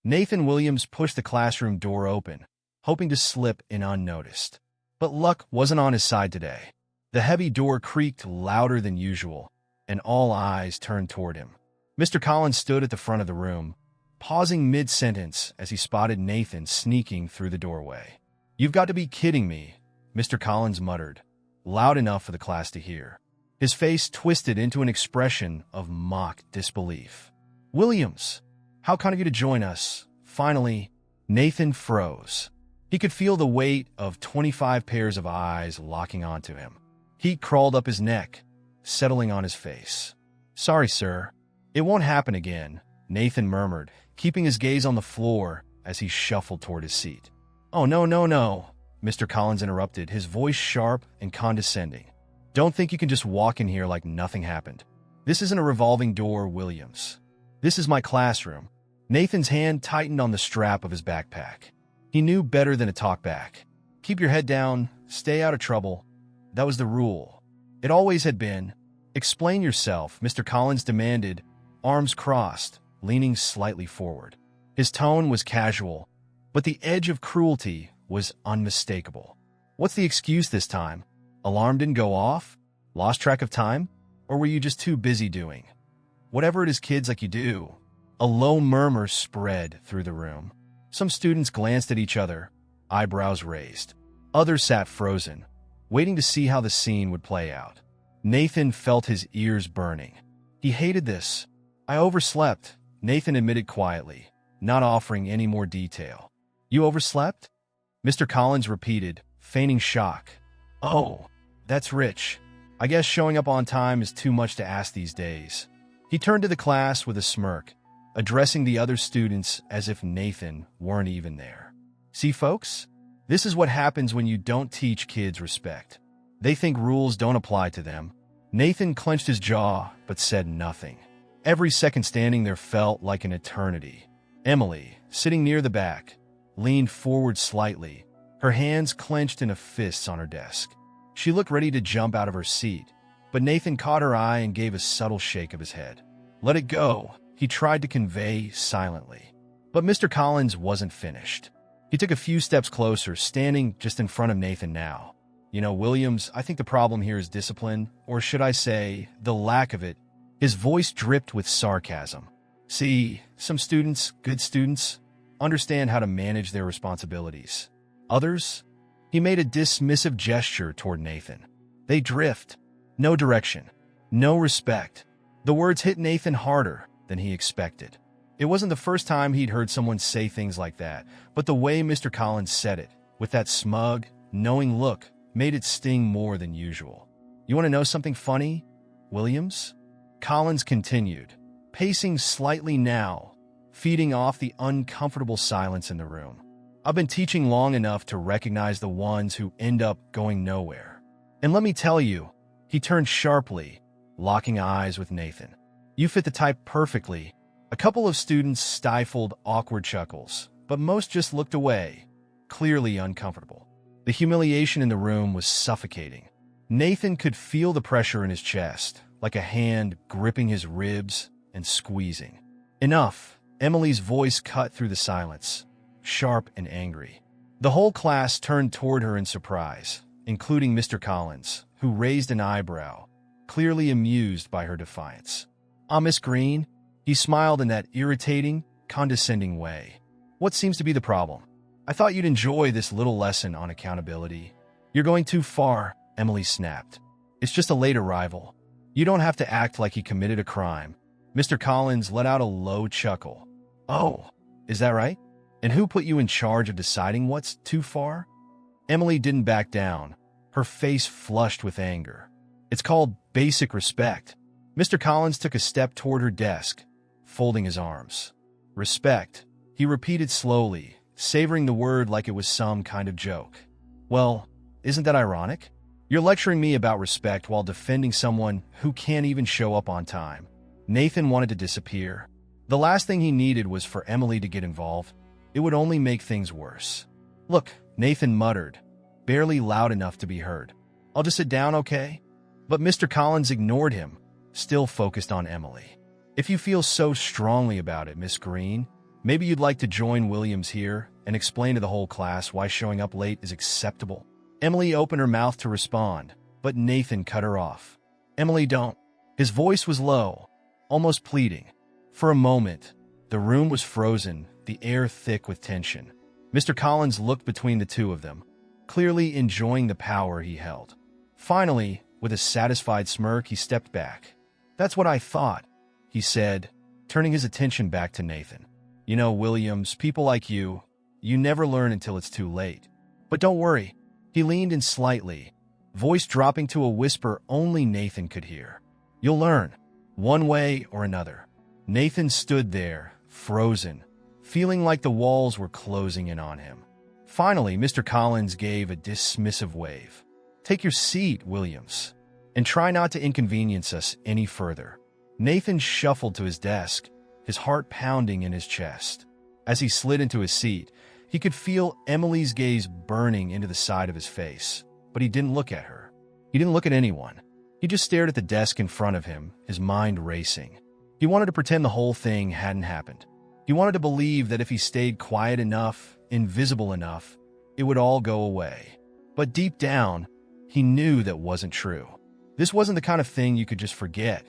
Nathan Williams pushed the classroom door open, hoping to slip in unnoticed. But luck wasn't on his side today. The heavy door creaked louder than usual, and all eyes turned toward him. Mr. Collins stood at the front of the room, pausing mid-sentence as he spotted Nathan sneaking through the doorway. "You've got to be kidding me," Mr. Collins muttered, loud enough for the class to hear. His face twisted into an expression of mock disbelief. "Williams, how kind of you to join us." Finally, Nathan froze. He could feel the weight of 25 pairs of eyes locking onto him. Heat crawled up his neck, settling on his face. "Sorry, sir. It won't happen again," Nathan murmured, keeping his gaze on the floor as he shuffled toward his seat. "Oh, no, no, no," Mr. Collins interrupted, his voice sharp and condescending. "Don't think you can just walk in here like nothing happened. This isn't a revolving door, Williams. This is my classroom." Nathan's hand tightened on the strap of his backpack. He knew better than to talk back. Keep your head down, stay out of trouble. That was the rule. It always had been. "Explain yourself," Mr. Collins demanded, arms crossed, leaning slightly forward. His tone was casual, but the edge of cruelty was unmistakable. "What's the excuse this time? Alarm didn't go off? Lost track of time? Or were you just too busy doing whatever it is kids like you do?" A low murmur spread through the room. Some students glanced at each other, eyebrows raised. Others sat frozen, waiting to see how the scene would play out. Nathan felt his ears burning. He hated this. "I overslept," Nathan admitted quietly, not offering any more detail. "You overslept?" Mr. Collins repeated, feigning shock. "Oh, that's rich. I guess showing up on time is too much to ask these days." He turned to the class with a smirk, addressing the other students as if Nathan weren't even there. "See, folks? This is what happens when you don't teach kids respect. They think rules don't apply to them." Nathan clenched his jaw, but said nothing. Every second standing there felt like an eternity. Emily, sitting near the back, leaned forward slightly, her hands clenched in a fist on her desk. She looked ready to jump out of her seat, but Nathan caught her eye and gave a subtle shake of his head. "Let it go," he tried to convey silently. But Mr. Collins wasn't finished. He took a few steps closer, standing just in front of Nathan now. "You know, Williams, I think the problem here is discipline, or should I say, the lack of it." His voice dripped with sarcasm. "See, some students, good students, understand how to manage their responsibilities. Others?" He made a dismissive gesture toward Nathan. "They drift. No direction. No respect." The words hit Nathan harder than he expected. It wasn't the first time he'd heard someone say things like that, but the way Mr. Collins said it, with that smug, knowing look, made it sting more than usual. "You want to know something funny, Williams?" Collins continued, pacing slightly now, feeding off the uncomfortable silence in the room. "I've been teaching long enough to recognize the ones who end up going nowhere. And let me tell you," he turned sharply, locking eyes with Nathan, "you fit the type perfectly." A couple of students stifled awkward chuckles, but most just looked away, clearly uncomfortable. The humiliation in the room was suffocating. Nathan could feel the pressure in his chest, like a hand gripping his ribs and squeezing. "Enough," Emily's voice cut through the silence, sharp and angry. The whole class turned toward her in surprise, including Mr. Collins, who raised an eyebrow, clearly amused by her defiance. Miss Green," he smiled in that irritating, condescending way. "What seems to be the problem? I thought you'd enjoy this little lesson on accountability." "You're going too far," Emily snapped. "It's just a late arrival. You don't have to act like he committed a crime." Mr. Collins let out a low chuckle. "Oh, is that right? And who put you in charge of deciding what's too far?" Emily didn't back down, her face flushed with anger. "It's called basic respect." Mr. Collins took a step toward her desk, folding his arms. "Respect," he repeated slowly, savoring the word like it was some kind of joke. "Well, isn't that ironic? You're lecturing me about respect while defending someone who can't even show up on time." Nathan wanted to disappear. The last thing he needed was for Emily to get involved. It would only make things worse. "Look," Nathan muttered, barely loud enough to be heard. "I'll just sit down, okay?" But Mr. Collins ignored him, still focused on Emily. "If you feel so strongly about it, Miss Green, Maybe you'd like to join Williams here and explain to the whole class why showing up late is acceptable." Emily opened her mouth to respond, but Nathan cut her off. "Emily, don't." His voice was low, almost pleading. For a moment, the room was frozen, the air thick with tension. Mr. Collins looked between the two of them, clearly enjoying the power he held. Finally, with a satisfied smirk, he stepped back. "That's what I thought," he said, turning his attention back to Nathan. "You know, Williams, people like you never learn until it's too late. But don't worry." He leaned in slightly, voice dropping to a whisper only Nathan could hear. "You'll learn, one way or another." Nathan stood there, frozen, feeling like the walls were closing in on him. Finally, Mr. Collins gave a dismissive wave. "Take your seat, Williams, and try not to inconvenience us any further." Nathan shuffled to his desk, his heart pounding in his chest. As he slid into his seat, he could feel Emily's gaze burning into the side of his face, but he didn't look at her. He didn't look at anyone. He just stared at the desk in front of him, his mind racing. He wanted to pretend the whole thing hadn't happened. He wanted to believe that if he stayed quiet enough, invisible enough, it would all go away. But deep down, he knew that wasn't true. This wasn't the kind of thing you could just forget.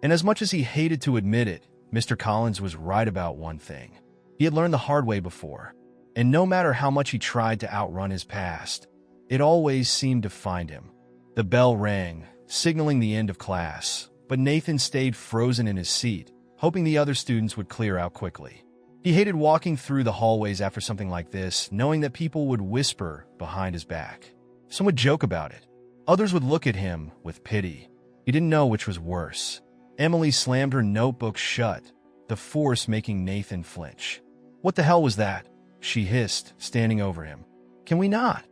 And as much as he hated to admit it, Mr. Collins was right about one thing. He had learned the hard way before. And no matter how much he tried to outrun his past, it always seemed to find him. The bell rang, signaling the end of class, but Nathan stayed frozen in his seat, hoping the other students would clear out quickly. He hated walking through the hallways after something like this, knowing that people would whisper behind his back. Some would joke about it. Others would look at him with pity. He didn't know which was worse. Emily slammed her notebook shut, the force making Nathan flinch. "What the hell was that?" she hissed, standing over him. "Can we not?"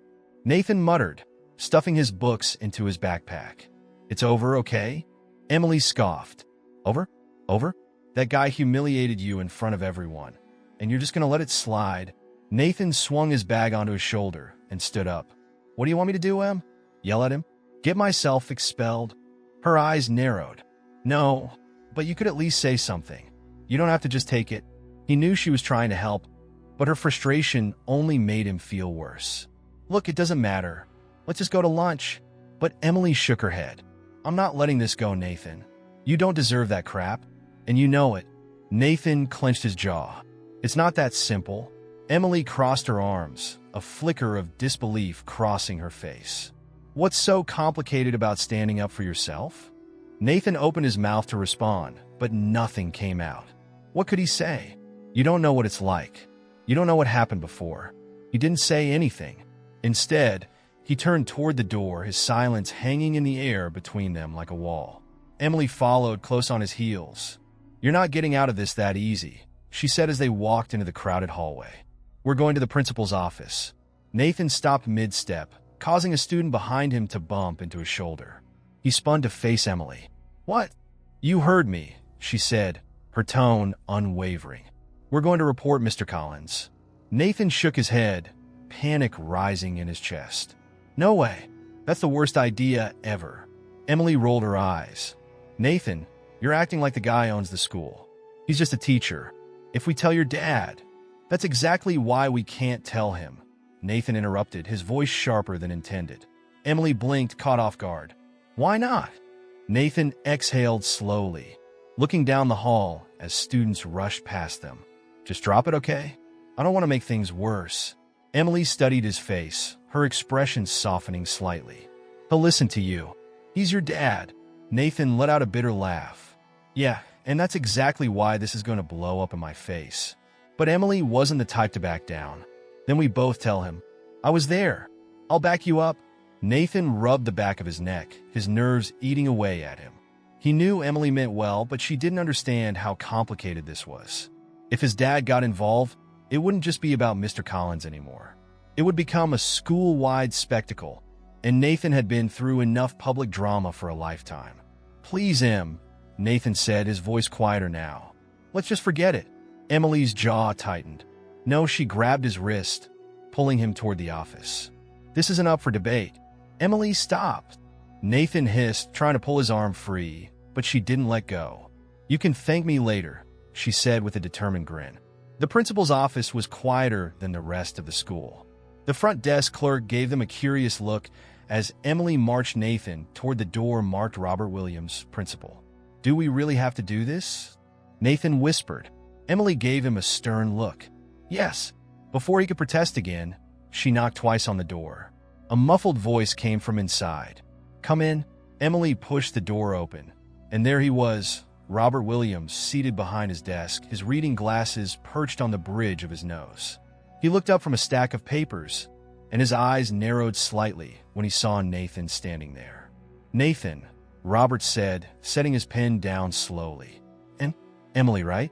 Nathan muttered, stuffing his books into his backpack. "It's over, okay?" Emily scoffed. "Over? Over? That guy humiliated you in front of everyone, and you're just gonna let it slide?" Nathan swung his bag onto his shoulder and stood up. "What do you want me to do, Em? Yell at him? Get myself expelled?" Her eyes narrowed. "No, but you could at least say something. You don't have to just take it." He knew she was trying to help, but her frustration only made him feel worse. "Look, it doesn't matter. Let's just go to lunch." But Emily shook her head. "I'm not letting this go, Nathan. You don't deserve that crap, and you know it." Nathan clenched his jaw. "It's not that simple." Emily crossed her arms, a flicker of disbelief crossing her face. "What's so complicated about standing up for yourself?" Nathan opened his mouth to respond, but nothing came out. What could he say? You don't know what it's like. You don't know what happened before. He didn't say anything. Instead, he turned toward the door, his silence hanging in the air between them like a wall. Emily followed close on his heels. "You're not getting out of this that easy," she said as they walked into the crowded hallway. "We're going to the principal's office." Nathan stopped mid-step, causing a student behind him to bump into his shoulder. He spun to face Emily. "What?" "You heard me," she said, her tone unwavering. "We're going to report Mr. Collins." Nathan shook his head, panic rising in his chest. "No way. That's the worst idea ever." Emily rolled her eyes. "Nathan, you're acting like the guy owns the school. He's just a teacher. If we tell your dad..." "That's exactly why we can't tell him," Nathan interrupted, his voice sharper than intended. Emily blinked, caught off guard. "Why not?" Nathan exhaled slowly, looking down the hall as students rushed past them. "Just drop it, okay? I don't want to make things worse." Emily studied his face, her expression softening slightly. "He'll listen to you. He's your dad." Nathan let out a bitter laugh. "Yeah, and that's exactly why this is going to blow up in my face." But Emily wasn't the type to back down. "Then we both tell him. I was there. I'll back you up." Nathan rubbed the back of his neck, his nerves eating away at him. He knew Emily meant well, but she didn't understand how complicated this was. If his dad got involved, it wouldn't just be about Mr. Collins anymore. It would become a school-wide spectacle, and Nathan had been through enough public drama for a lifetime. "Please, Em," Nathan said, his voice quieter now. "Let's just forget it." Emily's jaw tightened. "No," she grabbed his wrist, pulling him toward the office. "This isn't up for debate." Emily stopped. Nathan hissed, trying to pull his arm free, but she didn't let go. "You can thank me later," she said with a determined grin. The principal's office was quieter than the rest of the school. The front desk clerk gave them a curious look as Emily marched Nathan toward the door marked Robert Williams, principal. "Do we really have to do this?" Nathan whispered. Emily gave him a stern look. "Yes." Before he could protest again, she knocked twice on the door. A muffled voice came from inside. "Come in." Emily pushed the door open, and there he was, Robert Williams, seated behind his desk, his reading glasses perched on the bridge of his nose. He looked up from a stack of papers, and his eyes narrowed slightly when he saw Nathan standing there. "Nathan," Robert said, setting his pen down slowly. "And Emily, right?"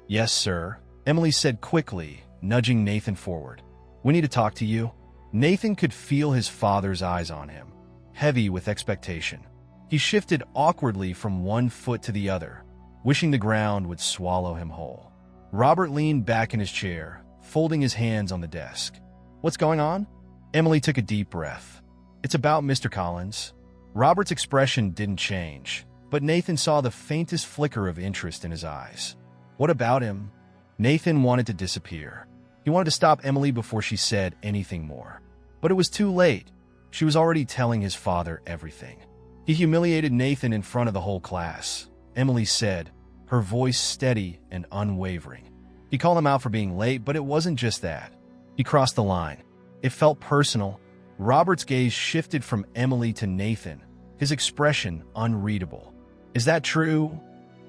"Yes, sir," Emily said quickly, nudging Nathan forward. "We need to talk to you." Nathan could feel his father's eyes on him, heavy with expectation. He shifted awkwardly from one foot to the other, wishing the ground would swallow him whole. Robert leaned back in his chair, folding his hands on the desk. "What's going on?" Emily took a deep breath. "It's about Mr. Collins." Robert's expression didn't change, but Nathan saw the faintest flicker of interest in his eyes. "What about him?" Nathan wanted to disappear. He wanted to stop Emily before she said anything more. But it was too late. She was already telling his father everything. He humiliated Nathan in front of the whole class, Emily said, her voice steady and unwavering. He called him out for being late, but it wasn't just that. He crossed the line. It felt personal. Robert's gaze shifted from Emily to Nathan, his expression unreadable. "Is that true?"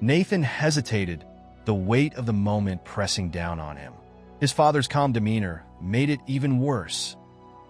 Nathan hesitated, the weight of the moment pressing down on him. His father's calm demeanor made it even worse,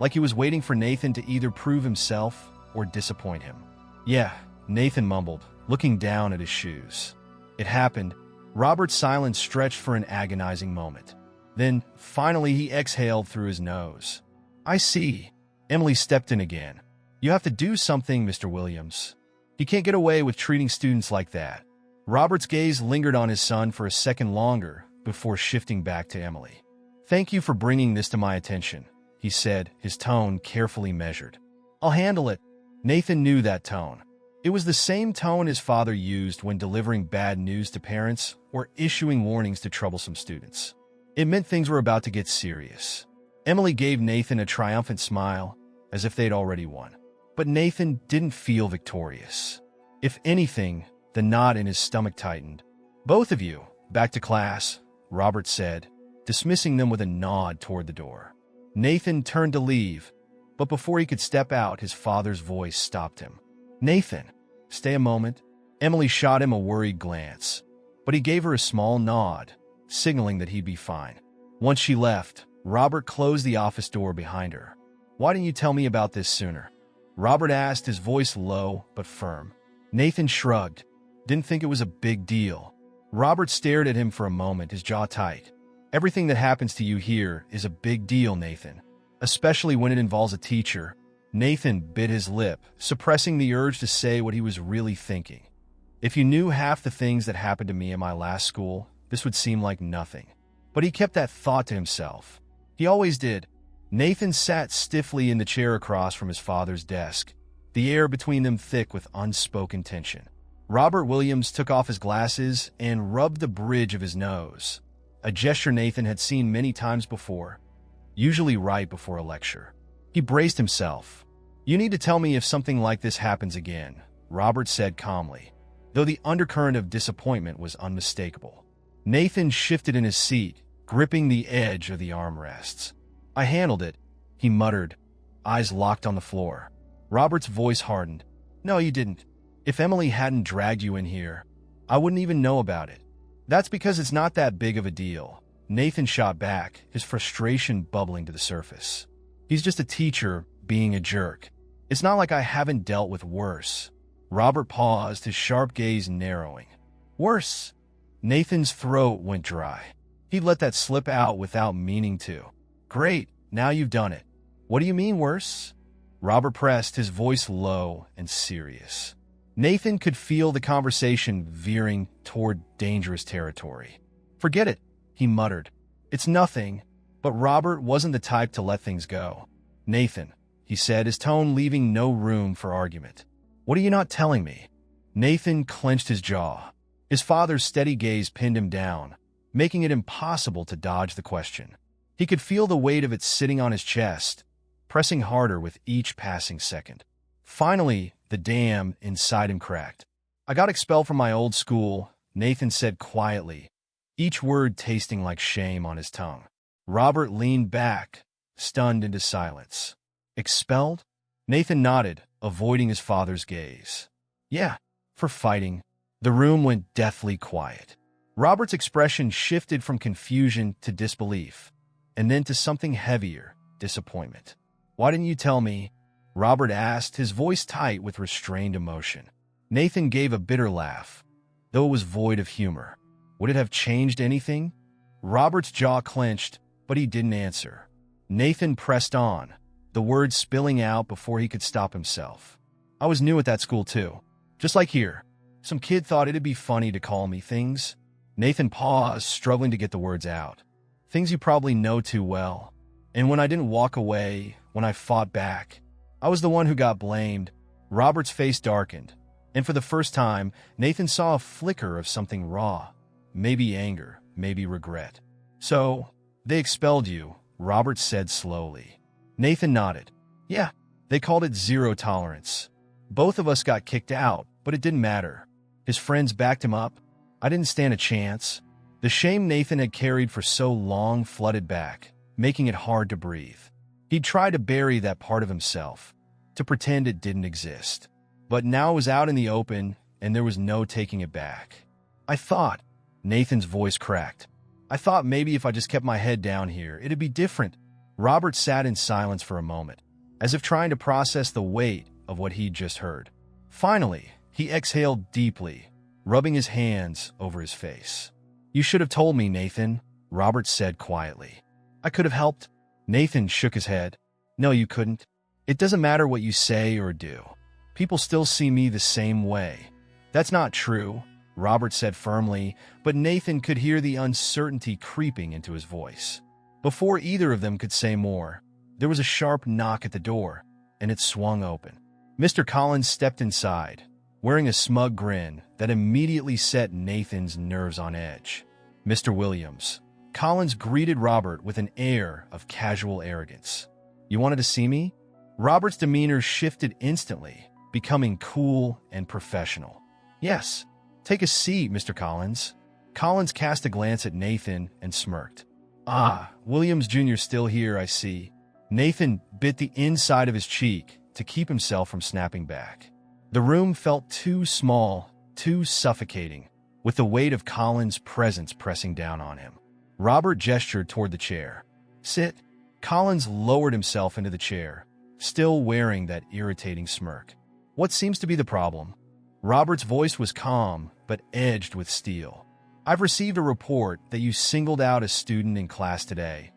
like he was waiting for Nathan to either prove himself or disappoint him. "Yeah," Nathan mumbled, looking down at his shoes. It happened. Robert's silence stretched for an agonizing moment. Then, finally, he exhaled through his nose. "I see." Emily stepped in again. "You have to do something, Mr. Williams. He can't get away with treating students like that." Robert's gaze lingered on his son for a second longer before shifting back to Emily. "Thank you for bringing this to my attention," he said, his tone carefully measured. "I'll handle it." Nathan knew that tone. It was the same tone his father used when delivering bad news to parents or issuing warnings to troublesome students. It meant things were about to get serious. Emily gave Nathan a triumphant smile, as if they'd already won. But Nathan didn't feel victorious. If anything, the knot in his stomach tightened. "Both of you, back to class," Robert said, dismissing them with a nod toward the door. Nathan turned to leave, but before he could step out, his father's voice stopped him. "Nathan, stay a moment." Emily shot him a worried glance, but he gave her a small nod, signaling that he'd be fine. Once she left, Robert closed the office door behind her. "Why didn't you tell me about this sooner?" Robert asked, his voice low but firm. Nathan shrugged. Didn't think it was a big deal. Robert stared at him for a moment, his jaw tight. "Everything that happens to you here is a big deal, Nathan. Especially when it involves a teacher." Nathan bit his lip, suppressing the urge to say what he was really thinking. "If you knew half the things that happened to me in my last school, this would seem like nothing." But he kept that thought to himself. He always did. Nathan sat stiffly in the chair across from his father's desk, the air between them thick with unspoken tension. Robert Williams took off his glasses and rubbed the bridge of his nose, a gesture Nathan had seen many times before, usually right before a lecture. He braced himself. "You need to tell me if something like this happens again," Robert said calmly, though the undercurrent of disappointment was unmistakable. Nathan shifted in his seat, gripping the edge of the armrests. "I handled it," he muttered, eyes locked on the floor. Robert's voice hardened. "No, you didn't. If Emily hadn't dragged you in here, I wouldn't even know about it." "That's because it's not that big of a deal," Nathan shot back, his frustration bubbling to the surface. "He's just a teacher being a jerk. It's not like I haven't dealt with worse." Robert paused, his sharp gaze narrowing. "Worse?" Nathan's throat went dry. He let that slip out without meaning to. "Great, now you've done it. What do you mean worse?" Robert pressed, his voice low and serious. Nathan could feel the conversation veering toward dangerous territory. "Forget it," he muttered. "It's nothing." But Robert wasn't the type to let things go. "Nathan," he said, his tone leaving no room for argument. "What are you not telling me?" Nathan clenched his jaw. His father's steady gaze pinned him down, making it impossible to dodge the question. He could feel the weight of it sitting on his chest, pressing harder with each passing second. Finally, the dam inside him cracked. "I got expelled from my old school," Nathan said quietly, each word tasting like shame on his tongue. Robert leaned back, stunned into silence. "Expelled?" Nathan nodded, avoiding his father's gaze. "Yeah, for fighting." The room went deathly quiet. Robert's expression shifted from confusion to disbelief, and then to something heavier, disappointment. "Why didn't you tell me?" Robert asked, his voice tight with restrained emotion. Nathan gave a bitter laugh, though it was void of humor. Would it have changed anything? Robert's jaw clenched, but he didn't answer. Nathan pressed on, the words spilling out before he could stop himself. "I was new at that school too. Just like here. Some kid thought it'd be funny to call me things." Nathan paused, struggling to get the words out. "Things you probably know too well. And when I didn't walk away, when I fought back, I was the one who got blamed." Robert's face darkened, and for the first time, Nathan saw a flicker of something raw. Maybe anger, maybe regret. "So, they expelled you," Robert said slowly. Nathan nodded. "Yeah, they called it zero tolerance. Both of us got kicked out, but it didn't matter. His friends backed him up. I didn't stand a chance." The shame Nathan had carried for so long flooded back, making it hard to breathe. He'd tried to bury that part of himself, to pretend it didn't exist. But now it was out in the open, and there was no taking it back. "I thought," Nathan's voice cracked, "I thought maybe if I just kept my head down here, it'd be different." Robert sat in silence for a moment, as if trying to process the weight of what he'd just heard. Finally, he exhaled deeply, rubbing his hands over his face. "You should have told me, Nathan," Robert said quietly. "I could have helped." Nathan shook his head. "No, you couldn't. It doesn't matter what you say or do. People still see me the same way." "That's not true," Robert said firmly, but Nathan could hear the uncertainty creeping into his voice. Before either of them could say more, there was a sharp knock at the door, and it swung open. Mr. Collins stepped inside, wearing a smug grin that immediately set Nathan's nerves on edge. "Mr. Williams." Collins greeted Robert with an air of casual arrogance. "You wanted to see me?" Robert's demeanor shifted instantly, becoming cool and professional. "Yes. Take a seat, Mr. Collins." Collins cast a glance at Nathan and smirked. "Ah, Williams Jr. still here, I see." Nathan bit the inside of his cheek to keep himself from snapping back. The room felt too small, too suffocating, with the weight of Collins' presence pressing down on him. Robert gestured toward the chair. "Sit." Collins lowered himself into the chair, still wearing that irritating smirk. "What seems to be the problem?" Robert's voice was calm, but edged with steel. "I've received a report that you singled out a student in class today,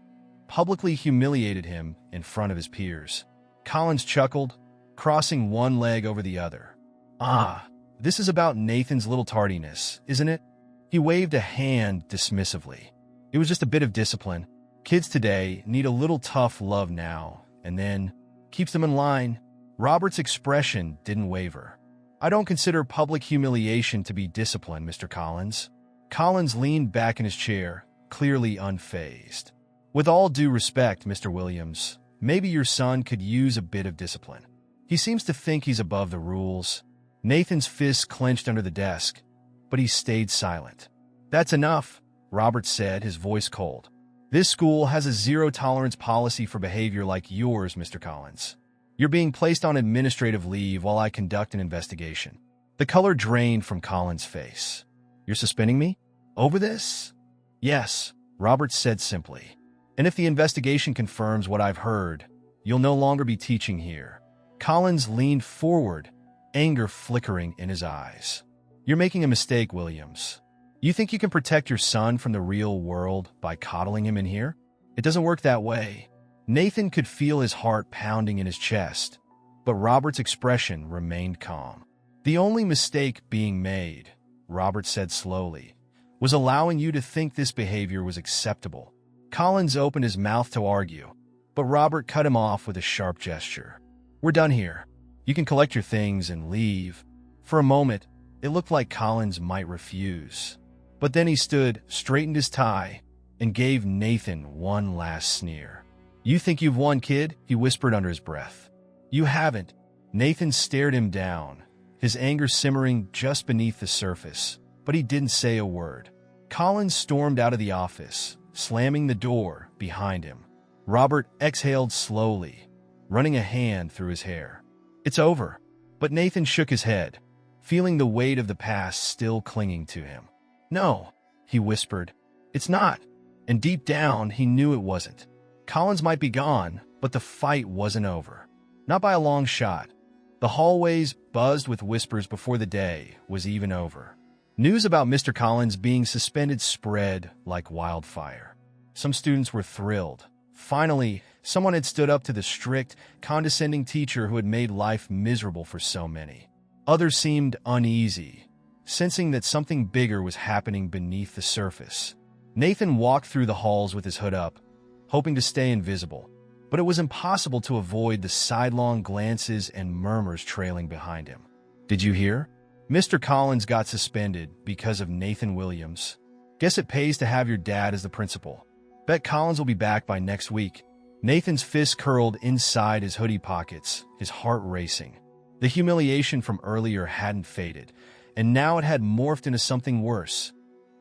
publicly humiliated him in front of his peers." Collins chuckled, crossing one leg over the other. "Ah, this is about Nathan's little tardiness, isn't it?" He waved a hand dismissively. "It was just a bit of discipline. Kids today need a little tough love now, and then keeps them in line." Robert's expression didn't waver. "I don't consider public humiliation to be discipline, Mr. Collins." Collins leaned back in his chair, clearly unfazed. "With all due respect, Mr. Williams, maybe your son could use a bit of discipline. He seems to think he's above the rules." Nathan's fists clenched under the desk, but he stayed silent. "That's enough," Robert said, his voice cold. "This school has a zero-tolerance policy for behavior like yours, Mr. Collins. You're being placed on administrative leave while I conduct an investigation." The color drained from Collins' face. "You're suspending me? Over this?" "Yes," Robert said simply. "And if the investigation confirms what I've heard, you'll no longer be teaching here." Collins leaned forward, anger flickering in his eyes. "You're making a mistake, Williams. You think you can protect your son from the real world by coddling him in here? It doesn't work that way." Nathan could feel his heart pounding in his chest, but Robert's expression remained calm. "The only mistake being made," Robert said slowly, "was allowing you to think this behavior was acceptable." Collins opened his mouth to argue, but Robert cut him off with a sharp gesture. "We're done here. You can collect your things and leave." For a moment, it looked like Collins might refuse. But then he stood, straightened his tie, and gave Nathan one last sneer. "You think you've won, kid?" he whispered under his breath. "You haven't." Nathan stared him down, his anger simmering just beneath the surface, but he didn't say a word. Collins stormed out of the office, slamming the door behind him. Robert exhaled slowly, running a hand through his hair. "It's over." But Nathan shook his head, feeling the weight of the past still clinging to him. "No," he whispered, "it's not." And deep down, he knew it wasn't. Collins might be gone, but the fight wasn't over. Not by a long shot. The hallways buzzed with whispers before the day was even over. News about Mr. Collins being suspended spread like wildfire. Some students were thrilled. Finally, someone had stood up to the strict, condescending teacher who had made life miserable for so many. Others seemed uneasy, sensing that something bigger was happening beneath the surface. Nathan walked through the halls with his hood up, hoping to stay invisible, but it was impossible to avoid the sidelong glances and murmurs trailing behind him. "Did you hear? Mr. Collins got suspended because of Nathan Williams. Guess it pays to have your dad as the principal. Bet Collins will be back by next week." Nathan's fist curled inside his hoodie pockets, his heart racing. The humiliation from earlier hadn't faded, and now it had morphed into something worse.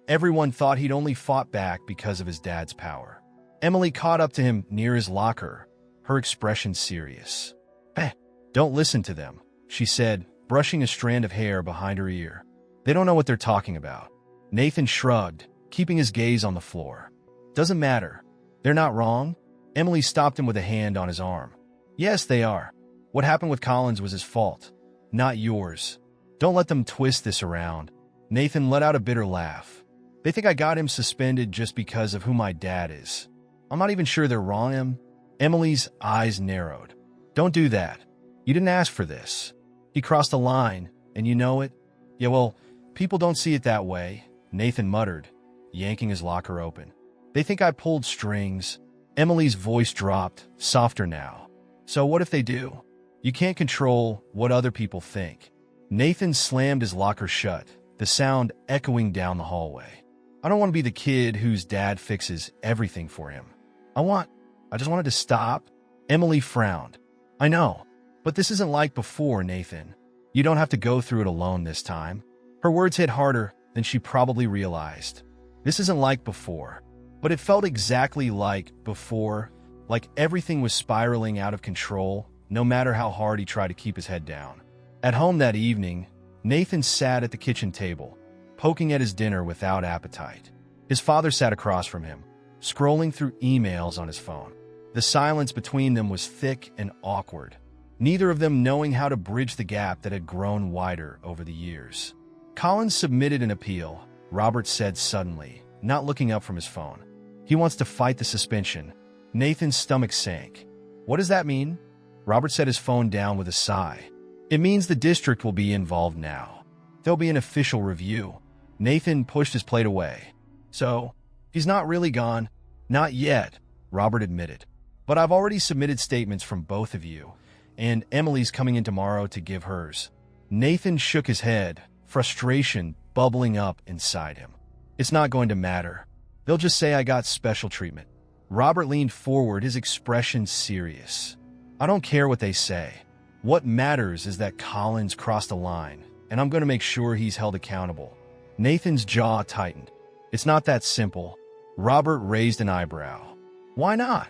Everyone thought he'd only fought back because of his dad's power. Emily caught up to him near his locker, her expression serious. "Don't listen to them," she said, brushing a strand of hair behind her ear. "They don't know what they're talking about." Nathan shrugged, keeping his gaze on the floor. "Doesn't matter. They're not wrong." Emily stopped him with a hand on his arm. "Yes, they are. What happened with Collins was his fault, not yours. Don't let them twist this around." Nathan let out a bitter laugh. "They think I got him suspended just because of who my dad is. I'm not even sure they're wrong." Emily's eyes narrowed. "Don't do that. You didn't ask for this. He crossed a line, and you know it." "Yeah, well, people don't see it that way," Nathan muttered, yanking his locker open. "They think I pulled strings." Emily's voice dropped, softer now. "So what if they do? You can't control what other people think." Nathan slammed his locker shut, the sound echoing down the hallway. "I don't want to be the kid whose dad fixes everything for him. I just wanted to stop." Emily frowned. "I know, but this isn't like before, Nathan. You don't have to go through it alone this time." Her words hit harder than she probably realized. This isn't like before. But it felt exactly like before, like everything was spiraling out of control, no matter how hard he tried to keep his head down. At home that evening, Nathan sat at the kitchen table, poking at his dinner without appetite. His father sat across from him, scrolling through emails on his phone. The silence between them was thick and awkward, neither of them knowing how to bridge the gap that had grown wider over the years. "Collins submitted an appeal," Robert said suddenly, not looking up from his phone. "He wants to fight the suspension." Nathan's stomach sank. "What does that mean?" Robert set his phone down with a sigh. "It means the district will be involved now. There'll be an official review." Nathan pushed his plate away. "So, he's not really gone?" "Not yet," Robert admitted. "But I've already submitted statements from both of you, and Emily's coming in tomorrow to give hers." Nathan shook his head, frustration bubbling up inside him. "It's not going to matter. They'll just say I got special treatment." Robert leaned forward, his expression serious. "I don't care what they say. What matters is that Collins crossed a line, and I'm going to make sure he's held accountable." Nathan's jaw tightened. "It's not that simple." Robert raised an eyebrow. "Why not?"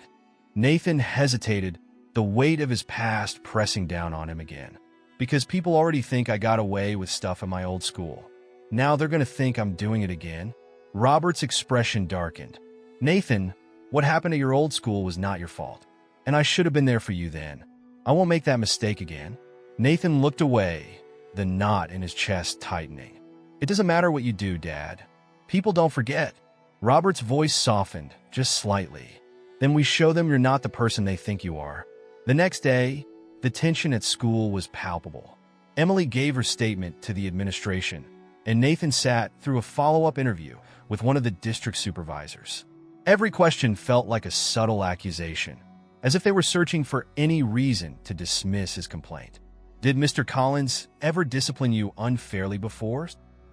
Nathan hesitated, the weight of his past pressing down on him again. "Because people already think I got away with stuff at my old school. Now they're going to think I'm doing it again." Robert's expression darkened. "Nathan, what happened at your old school was not your fault, and I should have been there for you then. I won't make that mistake again." Nathan looked away, the knot in his chest tightening. "It doesn't matter what you do, Dad. People don't forget." Robert's voice softened, just slightly. "Then we show them you're not the person they think you are." The next day, the tension at school was palpable. Emily gave her statement to the administration, and Nathan sat through a follow-up interview with one of the district supervisors. Every question felt like a subtle accusation, as if they were searching for any reason to dismiss his complaint. "Did Mr. Collins ever discipline you unfairly before?"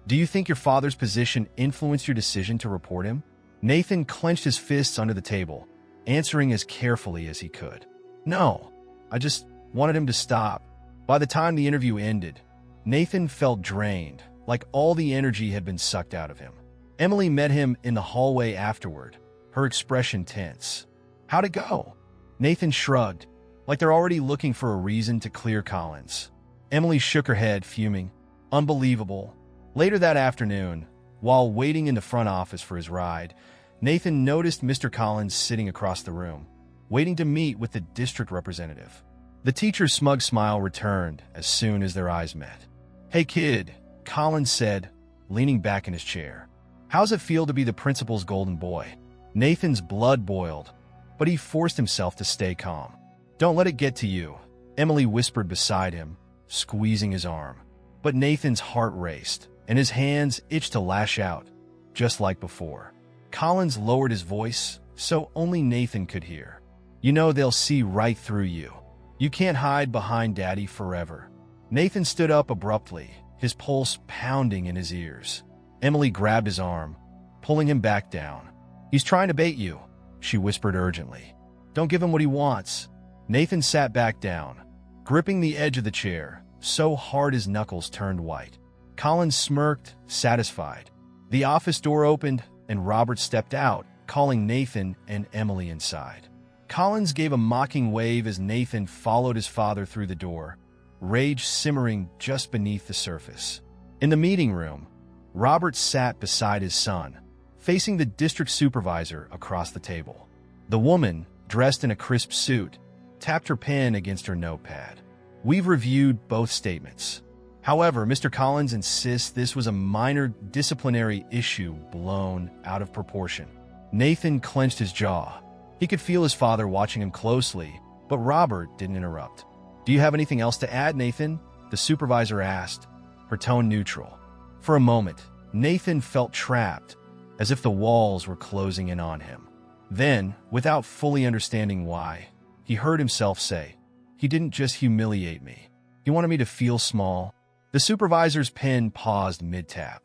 Do you think your father's position influenced your decision to report him? Nathan clenched his fists under the table, answering as carefully as he could. No, I just wanted him to stop. By the time the interview ended, Nathan felt drained, like all the energy had been sucked out of him. Emily met him in the hallway afterward, her expression tense. How'd it go? Nathan shrugged, like they're already looking for a reason to clear Collins. Emily shook her head, fuming. Unbelievable. Later that afternoon, while waiting in the front office for his ride, Nathan noticed Mr. Collins sitting across the room, waiting to meet with the district representative. The teacher's smug smile returned as soon as their eyes met. Hey kid, Collins said, leaning back in his chair. How's it feel to be the principal's golden boy? Nathan's blood boiled, but he forced himself to stay calm. Don't let it get to you, Emily whispered beside him, squeezing his arm. But Nathan's heart raced, and his hands itched to lash out, just like before. Collins lowered his voice, so only Nathan could hear. You know they'll see right through you. You can't hide behind Daddy forever. Nathan stood up abruptly, his pulse pounding in his ears. Emily grabbed his arm, pulling him back down. He's trying to bait you, she whispered urgently. Don't give him what he wants. Nathan sat back down, gripping the edge of the chair, so hard his knuckles turned white. Collins smirked, satisfied. The office door opened, and Robert stepped out, calling Nathan and Emily inside. Collins gave a mocking wave as Nathan followed his father through the door, rage simmering just beneath the surface. In the meeting room, Robert sat beside his son, facing the district supervisor across the table. The woman, dressed in a crisp suit, tapped her pen against her notepad. We've reviewed both statements. However, Mr. Collins insists this was a minor disciplinary issue blown out of proportion. Nathan clenched his jaw. He could feel his father watching him closely, but Robert didn't interrupt. Do you have anything else to add, Nathan? The supervisor asked, her tone neutral. For a moment, Nathan felt trapped, as if the walls were closing in on him. Then, without fully understanding why, he heard himself say, he didn't just humiliate me. He wanted me to feel small. The supervisor's pen paused mid-tap.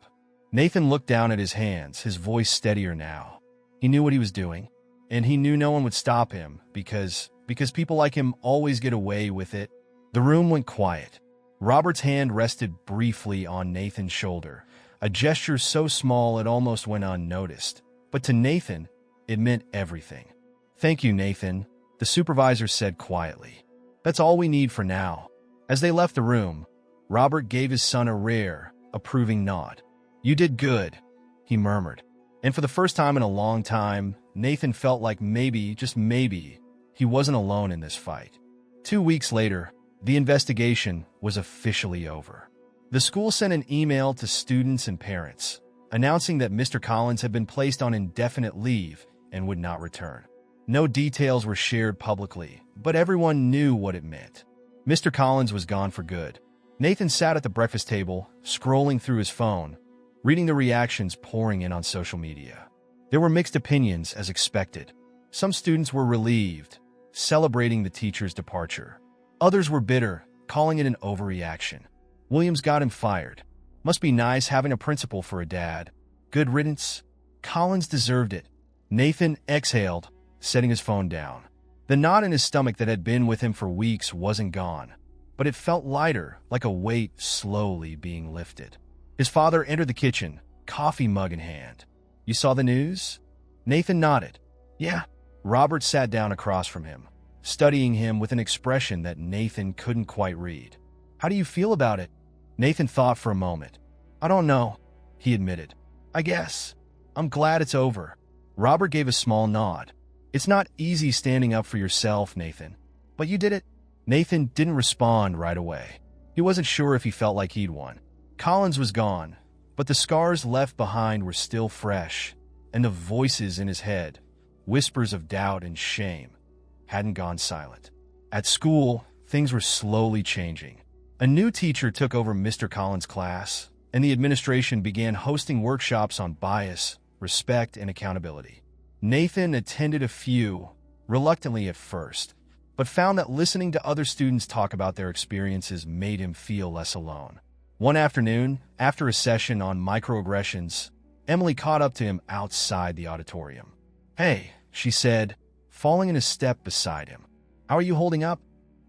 Nathan looked down at his hands, his voice steadier now. He knew what he was doing, and he knew no one would stop him because people like him always get away with it. The room went quiet. Robert's hand rested briefly on Nathan's shoulder, a gesture so small it almost went unnoticed. But to Nathan, it meant everything. Thank you, Nathan, the supervisor said quietly. That's all we need for now. As they left the room, Robert gave his son a rare, approving nod. You did good, he murmured. And for the first time in a long time, Nathan felt like maybe, just maybe, he wasn't alone in this fight. 2 weeks later, the investigation was officially over. The school sent an email to students and parents, announcing that Mr. Collins had been placed on indefinite leave and would not return. No details were shared publicly, but everyone knew what it meant. Mr. Collins was gone for good. Nathan sat at the breakfast table, scrolling through his phone, reading the reactions pouring in on social media. There were mixed opinions, as expected. Some students were relieved, celebrating the teacher's departure. Others were bitter, calling it an overreaction. Williams got him fired. Must be nice having a principal for a dad. Good riddance. Collins deserved it. Nathan exhaled, setting his phone down. The knot in his stomach that had been with him for weeks wasn't gone, but it felt lighter, like a weight slowly being lifted. His father entered the kitchen, coffee mug in hand. You saw the news? Nathan nodded. Yeah. Robert sat down across from him, studying him with an expression that Nathan couldn't quite read. How do you feel about it? Nathan thought for a moment. I don't know, he admitted. I guess. I'm glad it's over. Robert gave a small nod. It's not easy standing up for yourself, Nathan. But you did it. Nathan didn't respond right away. He wasn't sure if he felt like he'd won. Collins was gone, but the scars left behind were still fresh, and the voices in his head, whispers of doubt and shame, hadn't gone silent. At school, things were slowly changing. A new teacher took over Mr. Collins' class, and the administration began hosting workshops on bias, respect, and accountability. Nathan attended a few, reluctantly at first, but found that listening to other students talk about their experiences made him feel less alone. One afternoon, after a session on microaggressions, Emily caught up to him outside the auditorium. "Hey," she said, falling in a step beside him. "How are you holding up?"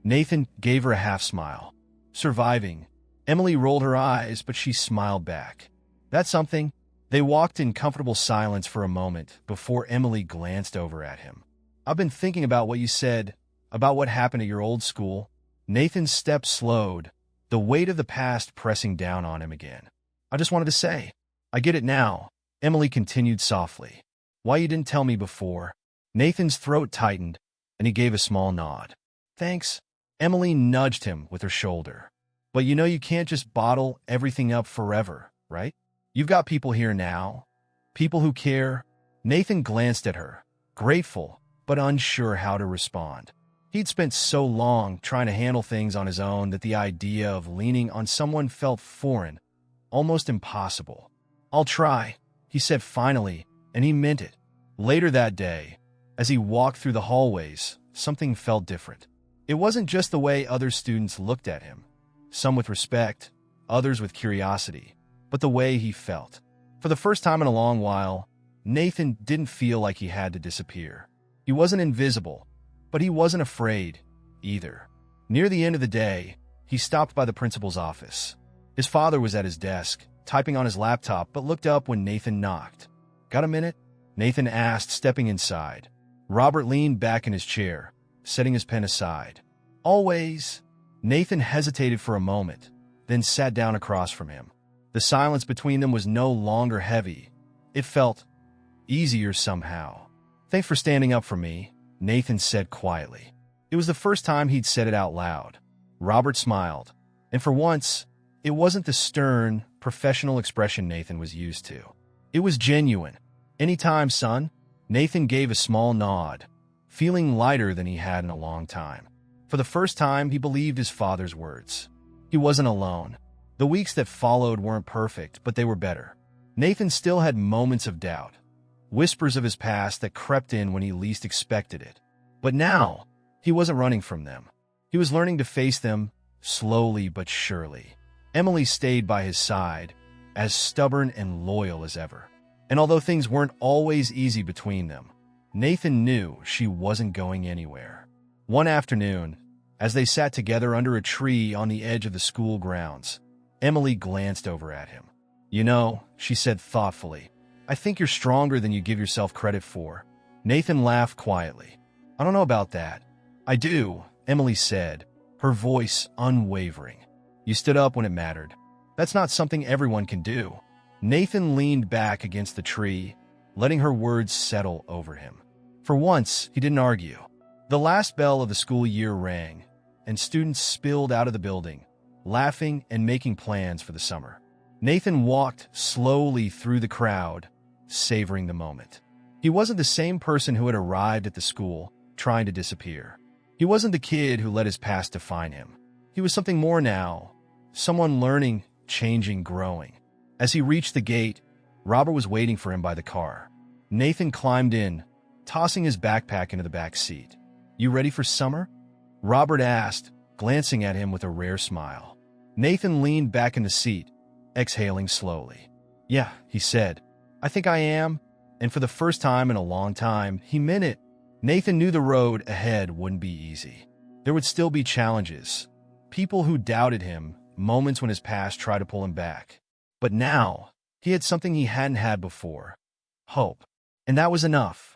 Nathan gave her a half-smile. "Surviving." Emily rolled her eyes, but she smiled back. "That's something." They walked in comfortable silence for a moment before Emily glanced over at him. "I've been thinking about what you said, about what happened at your old school." Nathan's step slowed, the weight of the past pressing down on him again. "I just wanted to say, I get it now," Emily continued softly. "Why you didn't tell me before?" Nathan's throat tightened, and he gave a small nod. "Thanks." Emily nudged him with her shoulder. "But you know you can't just bottle everything up forever, right? You've got people here now. People who care." Nathan glanced at her, grateful, but unsure how to respond. He'd spent so long trying to handle things on his own that the idea of leaning on someone felt foreign, almost impossible. "I'll try," he said finally, and he meant it. Later that day, as he walked through the hallways, something felt different. It wasn't just the way other students looked at him, some with respect, others with curiosity, but the way he felt. For the first time in a long while, Nathan didn't feel like he had to disappear. He wasn't invisible, but he wasn't afraid either. Near the end of the day, he stopped by the principal's office. His father was at his desk, typing on his laptop, but looked up when Nathan knocked. "Got a minute?" Nathan asked, stepping inside. Robert leaned back in his chair, setting his pen aside. "Always." Nathan hesitated for a moment, then sat down across from him. The silence between them was no longer heavy. It felt easier somehow. "Thanks for standing up for me," Nathan said quietly. It was the first time he'd said it out loud. Robert smiled, and for once, it wasn't the stern, professional expression Nathan was used to. It was genuine. "Anytime, son." Nathan gave a small nod, feeling lighter than he had in a long time. For the first time, he believed his father's words. He wasn't alone. The weeks that followed weren't perfect, but they were better. Nathan still had moments of doubt, whispers of his past that crept in when he least expected it. But now, he wasn't running from them. He was learning to face them, slowly but surely. Emily stayed by his side, as stubborn and loyal as ever. And although things weren't always easy between them, Nathan knew she wasn't going anywhere. One afternoon, as they sat together under a tree on the edge of the school grounds, Emily glanced over at him. "You know," she said thoughtfully, "I think you're stronger than you give yourself credit for." Nathan laughed quietly. "I don't know about that." "I do," Emily said, her voice unwavering. "You stood up when it mattered. That's not something everyone can do." Nathan leaned back against the tree, letting her words settle over him. For once, he didn't argue. The last bell of the school year rang, and students spilled out of the building, laughing and making plans for the summer. Nathan walked slowly through the crowd, savoring the moment. He wasn't the same person who had arrived at the school, trying to disappear. He wasn't the kid who let his past define him. He was something more now, someone learning, changing, growing. As he reached the gate, Robert was waiting for him by the car. Nathan climbed in, tossing his backpack into the back seat. "You ready for summer?" Robert asked, glancing at him with a rare smile. Nathan leaned back in the seat, exhaling slowly. "Yeah," he said. "I think I am." And for the first time in a long time, he meant it. Nathan knew the road ahead wouldn't be easy. There would still be challenges, people who doubted him, moments when his past tried to pull him back. But now, he had something he hadn't had before: hope. And that was enough.